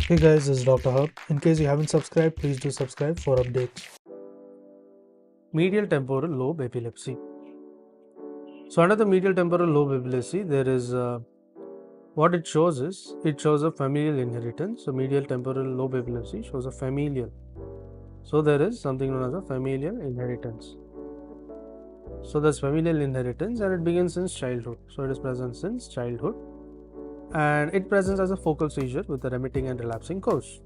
Hey guys, this is Dr. Hub. In case you haven't subscribed, please do subscribe for updates. Medial temporal lobe epilepsy. So under the medial temporal lobe epilepsy, there is what it shows a familial inheritance. So medial temporal lobe epilepsy shows a familial. So there is something known as a familial inheritance. So there's familial inheritance and it begins since childhood. So it is present since childhood and it presents as a focal seizure with a remitting and relapsing course.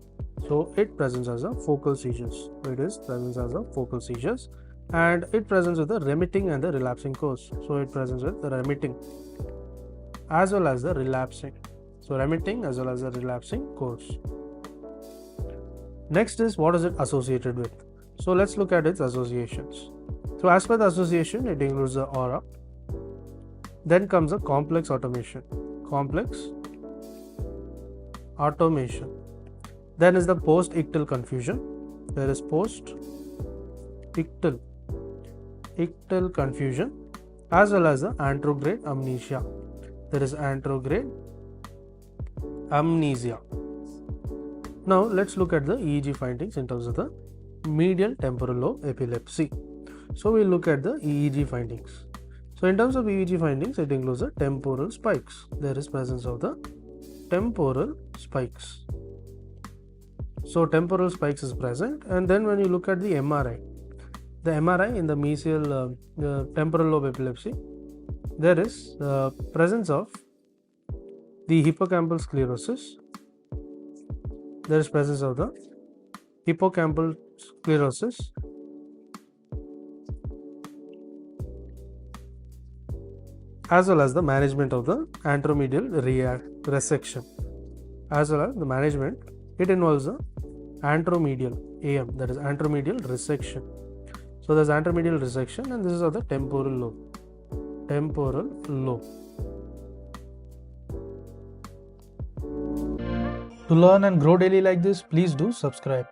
So it presents as a focal seizures. It is presents as a focal seizures and it presents with the remitting and the relapsing course. So it presents with the remitting as well as the relapsing. So remitting as well as the relapsing course. Next is what is it associated with? So let's look at its associations. So as per the association, it includes the aura. Then comes a complex automation. Complex automation. Then is the post-ictal confusion. There is post-ictal confusion as well as the anterograde amnesia. There is anterograde amnesia. Now let's look at the EEG findings in terms of the medial temporal lobe epilepsy. So we'll look at the EEG findings. So in terms of EEG findings, it includes the temporal spikes. There is presence of the temporal spikes. So temporal spikes is present, and then when you look at the MRI in the mesial temporal lobe epilepsy, there is presence of the hippocampal sclerosis. There is presence of the hippocampal sclerosis as well as the management of the anteromedial resection. As well as the management, it involves the anteromedial AM, that is anteromedial resection. So there's anteromedial resection and this is of the temporal lobe. Temporal lobe. To learn and grow daily like this, please do subscribe.